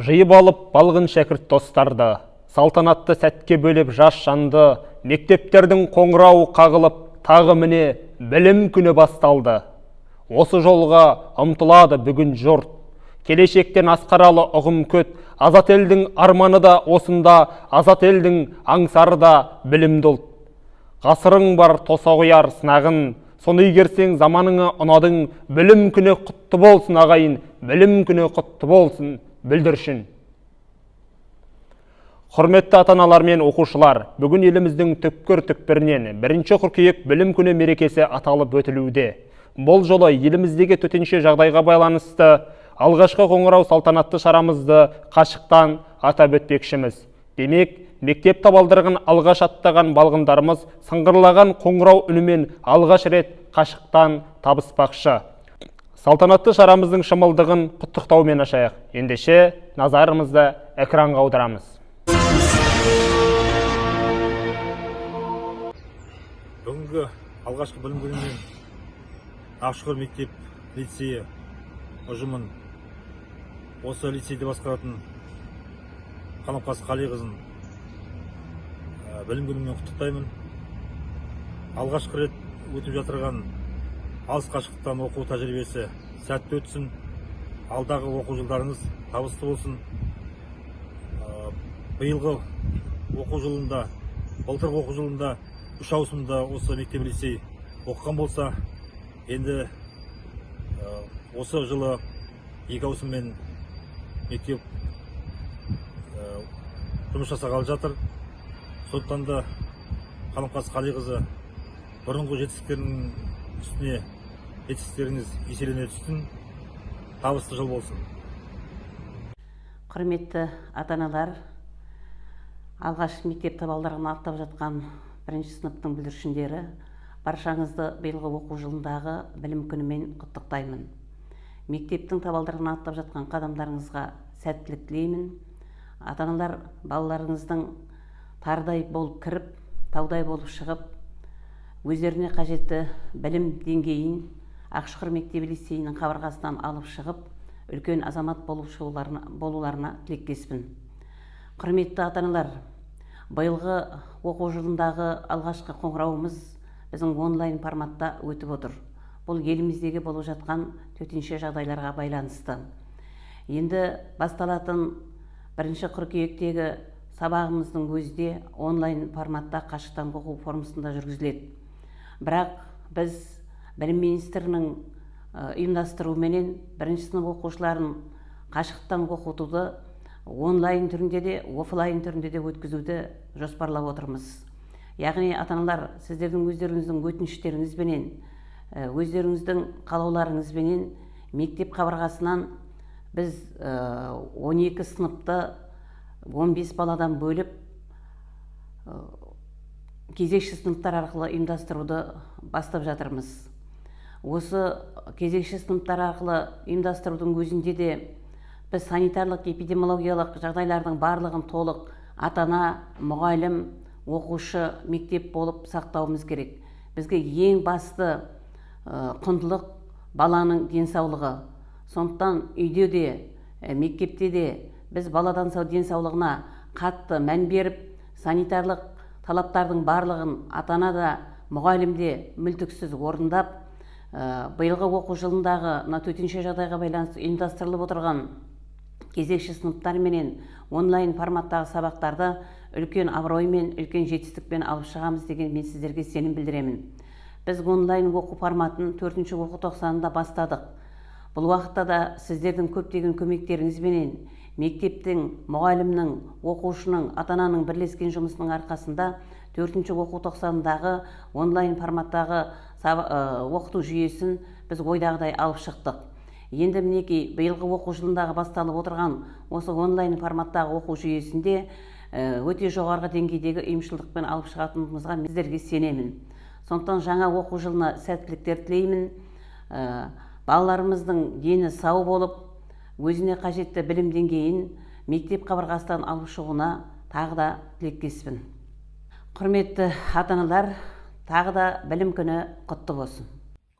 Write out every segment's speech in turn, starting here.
Жиып алып балғын шәкірт достарды, салтанатты сәтке бөліп жас жанды, мектептердің қоңырауы қағылып, тағы міне білім күні басталды. Осы жолға ұмтылады бүгін жұрт. Келешектен асқаралы ұғым көт, азат елдің арманы да осында, азат елдің аңсары да білімді ұлт. Ғасырың бар тоса қояр сынағын, соны игерсең заманыңа ұнадың, білім күні құтты болсын ағайын, білім күні құтты болсын бүлдіршін. Құрметті ата-аналар мен оқушылар, бүгін еліміздің түкпір-түкпірінен 1 қыркүйек білім күні мерекесі аталып өтілуде. Бұл жолы еліміздегі төтенше жағдайға байланысты алғашқы қоңырау салтанатты шарамызды қашықтан атап өтпекшіміз. Демек, мектеп табалдырығын алғаш аттаған балғындарымыз сыңғырлаған қоңырау үнімен алғаш рет қашықтан табыспақшы. Салтанатты шарамыздың шымылдығын құттықтаумен ашайық. Ендеше назарымызды экранға аударамыз. Бүгінгі алғашқы білім күнімен Ақшұқыр мектеп лицейі ұжымын, осы лицейді басқаратын Қанапқас Қалиқызын білім күнімен құттықтаймын. Алғашқы рет өтіп жатырған алыс қашықтан оқу тәжірибесі сәтті өтсін. Алдағы оқу жылдарыңыз табысты болсын. Биылғы оқу жылында, былтырғы оқу жылында 3 ауысымда осы мектеп лицей оқыған болса, енді осы жылы 2 ауысыммен мектеп жұмыс жасағалы жатыр. Сондықтан да Қанапқас Қалиқызы бұрынғы жетістіктерінің үстіне жетістіктеріңіз еселене түссін. Табысты жыл болсын. Құрметті ата-аналар, алғаш мектеп табалдырығын аттап жатқан 1 сыныптың бүлдіршіндері, баршаңызды биылғы оқу жылындағы білім күнімен құттықтаймын. Мектептің табалдырығын аттап жатқан қадамдарыңызға сәттілік тілеймін. Ата-аналар балаларыңыздың тардай болып кіріп, таудай болып шығып, өздеріне қажетті білім деңгейін Ақшұқыр мектебі лицейінің қабырғасынан алып шығып, үлкен азамат болуларына тілектеспін. Құрметті ата-аналар, биылғы оқу жылындағы алғашқы қоңырауымыз біздің онлайн форматта өтіп отыр. Бұл еліміздегі болып жатқан төтенше жағдайларға байланысты. Енді басталатын 1 қыркүйектегі сабағымыздың өзде онлайн форматта қашықтан оқу формасында жүргізіледі. Бірақ біз білім министрінің ұйымдастыруыменен 1 сынып оқушыларын қашықтан оқытуды онлайн түрінде де, офлайн түрінде де өткізуді жоспарлап отырмыз. Яғни ата-аналар, сіздердің өздеріңіздің өтініштеріңізбенен, өздеріңіздің қалауларыңызбенен мектеп қабырғасынан біз 12 сыныпты 15 баладан бөліп кезекші сыныптар арқылы ұйымдастыруды бастап жатырмыз. Осы кезекші сыныптар арқылы ұйымдастырудың өзінде де біз санитарлық эпидемиологиялық жағдайлардың барлығын толық ата-ана, мұғалім, оқушы, мектеп болып сақтауымыз керек. Бізге ең басты құндылық баланың денсаулығы. Сондықтан үйде де, мектепте де біз баладан денсаулығына қатты мән беріп, санитарлық талаптардың барлығын ата-ана да, мұғалім де мүлтіксіз орындап, биылғы оқу жылындағы төтенше жағдайға байланысты ұйымдастырылып отырған кезекші сыныптар менен онлайн форматтағы сабақтарды үлкен абыроймен, үлкен жетістікпен алып шығамыз деген мен сіздерге сенім білдіремін. Біз онлайн оқу форматын 4-ші оқу тоқсанында бастадық. Бұл уақытта да сіздердің көптеген көмектеріңізбенен мектептің, мұғалімнің, оқушының, ата-ананың бірлескен жұмысының арқасында 4-ші оқу тоқсанындағы онлайн форматтағы оқыту жүйесін біз ойдағыдай алып шықтық. Енді мінекей биылғы оқу жылындағы басталып отырған осы онлайн форматтағы оқу жүйесінде өте жоғарғы деңгейдегі ұйымшылдықпен алып шығатынымызға сіздерге сенемін. Сондықтан жаңа оқу жылына сәттіліктер тілеймін. Балаларымыздың дені сау болып, өзіне қажетті білім деңгейін мектеп қабырғасынан алып шығуына тағы да тілектеспін. Құрметті ата-аналар, тағы да білім күні құтты болсын.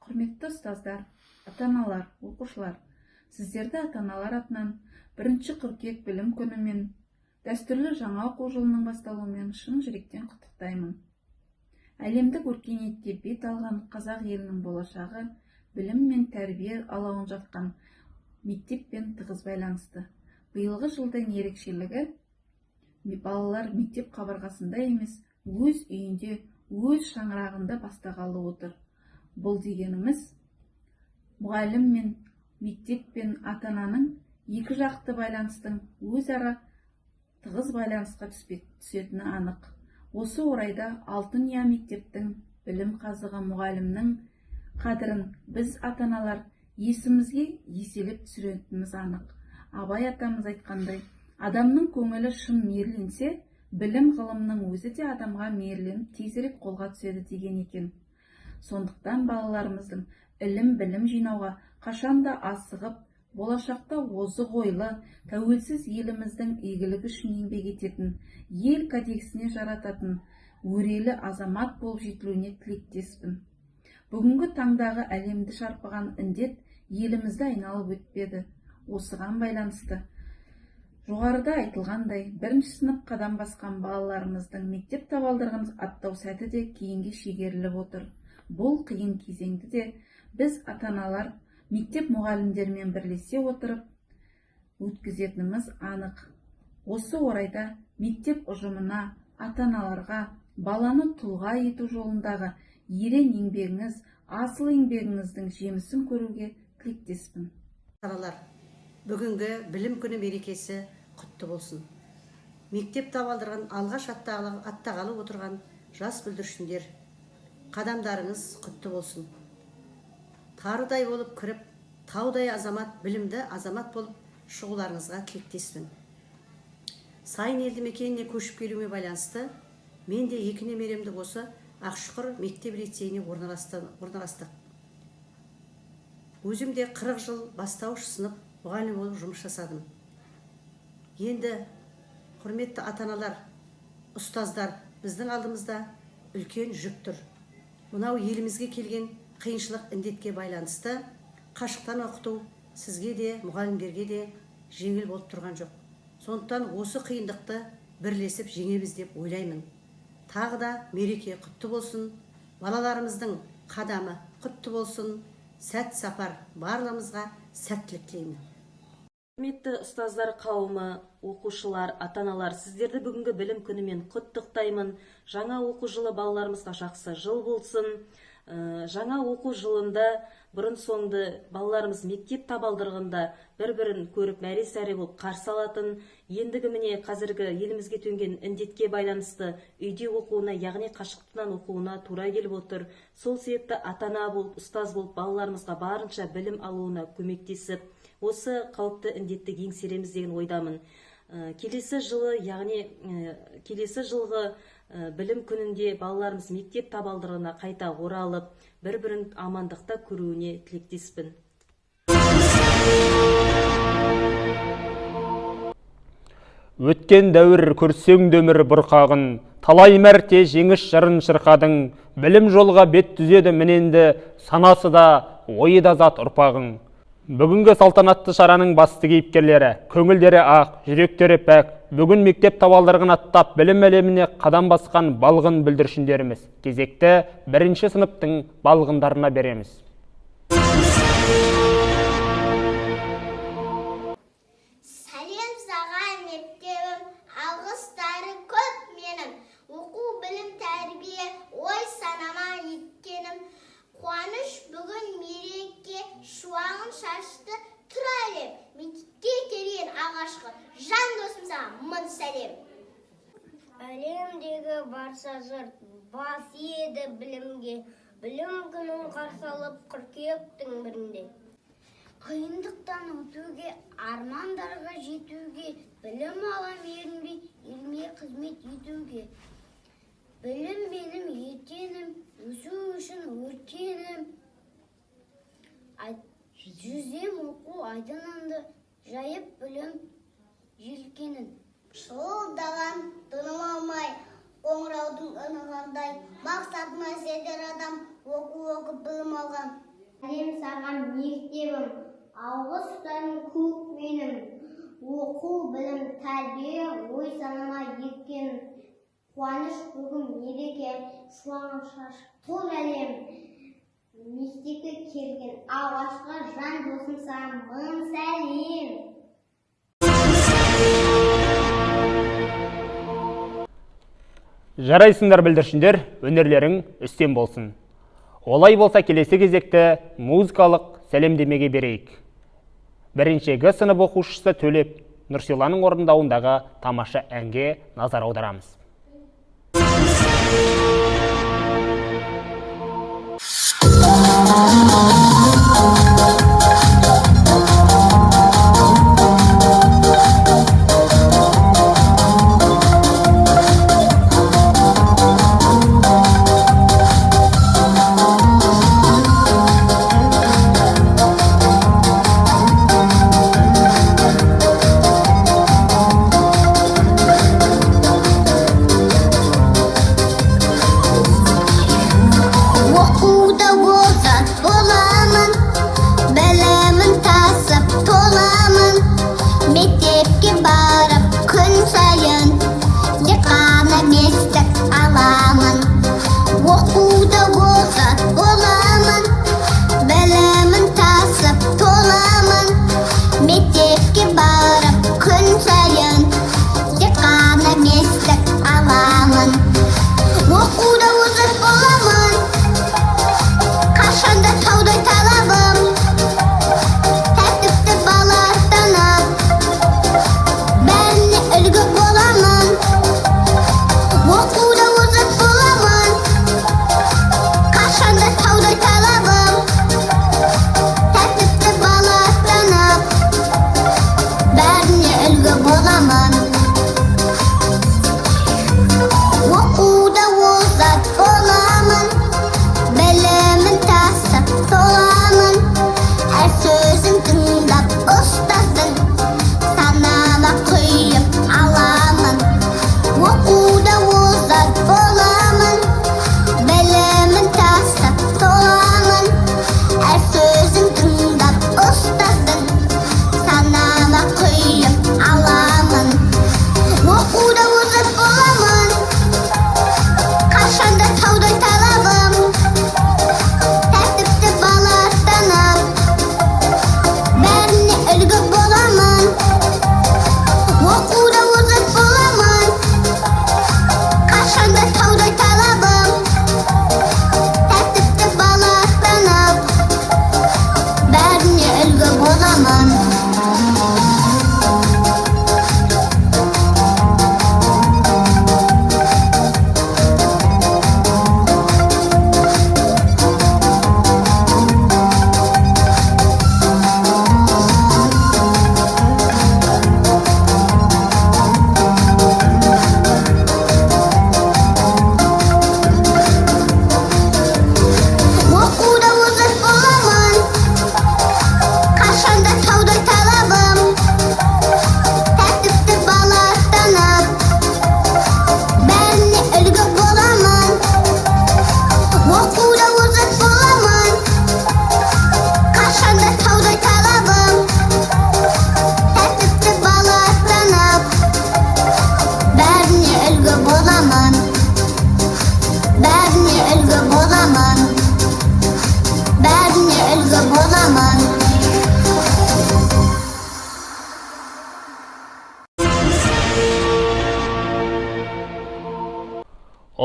Құрметті ұстаздар, ата-аналар, оқушылар, сіздерді ата-аналар атынан 1 қыркүйек білім күнімен, дәстүрлі жаңа оқу жылының басталуымен шын жүректен құттықтаймын. Әлемдік өркениетте бет алған қазақ елінің болашағы білім мен тәрбие алауын жатқан мектеппен тығыз байланысты. Биылғы жылдың ерекшелігі балалар мектеп қабырғасында емес, өз үйінде, өз шаңырағында бастағалы отыр. Бұл дегеніміз мұғалім мен мектеп пен ата-ананың екі жақты байланыстың өзара тығыз байланысқа түсетіні анық. Осы орайда алтын ұя мектептің білім қазығы мұғалімнің қадірін біз ата-аналар есімізге еселеп түсіретініміз анық. Абай атамыз айтқандай, адамның көңілі шын мейірленсе, білім ғылымның өзі де адамға мейірленіп тезірек қолға түседі деген екен. Сондықтан балаларымыздың білім жинауға қашанда асығып, болашақта озық ойлы, тәуелсіз еліміздің игілігі үшін еңбек ететін, ел кәдесіне жарататын, өрелі азамат болып жетілуіне тілектеспін. Бүгінгі таңдағы әлемді шарпыған індет елімізді айналып өтпеді. Осыған байланысты жоғарыда айтылғандай, 1 сынып қадам басқан балаларымыздың мектеп табалдырығын аттау сәті де кейінге шегеріліп отыр. Бұл қиын кезеңді де біз ата-аналар мектеп мұғалімдермен бірлесе отырып өткізетініміз анық. Осы орайда мектеп ұжымына, ата-аналарға баланы тұлға ету жолындағы ерен еңбегіңіз, асыл еңбегіңіздің жемісін көруге тілектеспін. Бүгінгі білім күні мерекесі құтты болсын. Мектеп табалдырығын алғаш аттағалы отырған жас бүлдіршіндер, қадамдарыңыз құтты болсын. Тарыдай болып кіріп, таудай азамат, білімді азамат болып шығуларыңызға тілектеспін. Сайын елді мекеніне көшіп келуіме байланысты, мен де 2 немеремді осы Ақшұқыр мектеп лицейіне орналастық. Өзім де 40 жыл бастауыш сынып мұғалім болып жұмыс жасадым. Енді құрметті ата-аналар, ұстаздар, біздің алдымызда үлкен жүк тұр. Мынау елімізге келген қиыншылық індетке байланысты қашықтан оқыту сізге де, мұғалімдерге де жеңіл болып тұрған жоқ. Сондықтан осы қиындықты бірлесіп жеңеміз деп ойлаймын. Тағы да мереке құтты болсын, балаларымыздың қадамы құтты болсын, сәт сапар барлығымызға сәттілік тілеймін. Құрметті ұстаздар қауымы, оқушылар, ата-аналар, сіздерді бүгінгі білім күнімен құттықтаймын. Жаңа оқу жылы балаларымызға жақсы жыл болсын. Жаңа оқу жылында бұрын соңды балаларымыз мектеп табалдырығында бір-бірін көріп мәре-сәре болып қарсы алатын, ендігі міне қазіргі елімізге төнген індетке байланысты үйде оқуына, яғни қашықтан оқуына тура келіп отыр. Сол себепті ата-ана болып, ұстаз болып балаларымызға барынша білім алуына көмектесіп, осы қауіпті індетті еңсереміз деген ойдамын. Келесі жылы, яғни келесі жылғы білім күнінде балаларымыз мектеп табалдырығына қайта оралып, бір-бірін амандықта көруіне тілектеспін. Өткен дәуір көрсең дөмір бұрқағын, талай мәрте жеңіс жырын шырқадың, білім жолға бет түзеді міненді, санасы да, ойы да зат ұрпағың. Бүгінгі салтанатты шараның басты кейіпкерлері, көңілдері ақ, жүректері пәк, бүгін мектеп табалдырығын аттап білім әлеміне қадам басқан балғын бүлдіршіндеріміз. Кезекті 1 сыныптың балғындарына береміз. Сәлем саған мектебім, алғыстары көп менің, оқу білім тәрбие ой санама еткенім. Қуаныш бүгін мереке шуағын шашты тұр әлем, мектепке келген ағашқы жан досым саған мың сәлем. Әлемдегі барша жұрт бас еді білімге, білім күнін қарсы алып қыркүйектің 1-інде. Қиындықтан өтуге, армандарға жетуге, білім алам ерінбей, елме қызмет етуге. Білім менің етенім, өсу үшін өркенім. Жүзем оқу айдынымды, жайып білім желкенін. Шылдаған тыным алмай, қоңыраудың ынығандай, мақсатына жетер адам оқу оқып білім алған. Сәлем саған мектебім, алғыстарың көп менің, оқу, білім, тәрбие, ой санама еткен қуаныш бүгін мереке, шуағын шашып тол әлем. Мектепке келген алғашқы жан досым саған мың сәлем. Жарайсыңдар бүлдіршіндер, өнерлерің үстем болсын. Олай болса келесі кезекті музыкалық сәлемдемеге берейік. Бірінші Г сынып оқушысы Төлеп Нұрсиланың орындауындағы тамаша әнге назар аударамыз.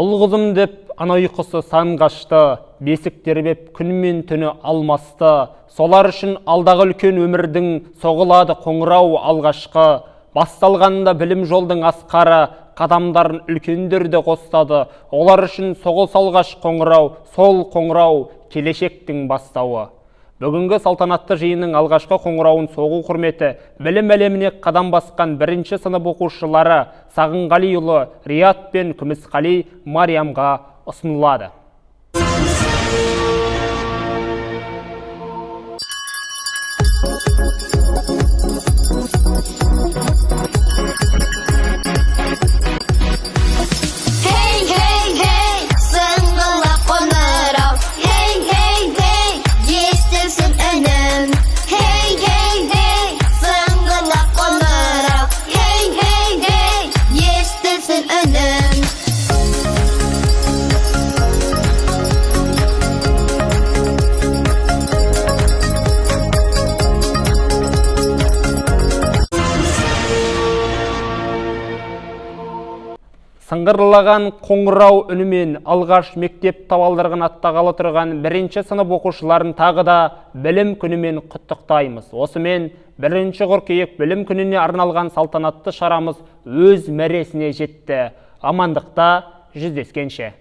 Ұл қызым деп ана ұйқысы сан қашты, бесік тербеп күн мен түні алмасты. Солар үшін алдағы үлкен өмірдің соғылады қоңырау алғашқы. Басталғанда білім жолдың асқары, қадамдарын үлкендерді қостады. Олар үшін соғылса алғаш қоңырау, сол қоңырау келешектің бастауы. Бүгінгі салтанатты жиынның алғашқы қоңырауын соғу құрметі білім әлеміне қадам басқан бірінші сынып оқушылары Сағынғалиұлы Рият пен Күмісқали Мариямға ұсынылады. Hey, hey, hey, singing a Сыңғырлаған қоңырау үнімен алғаш мектеп табалдырығын аттағалы тұрған 1-ші сынып оқушыларын тағы да білім күнімен құттықтаймыз. Осымен 1-ші қыркүйек білім күніне арналған салтанатты шарамыз өз мәресіне жетті. Амандықта жүздескенше.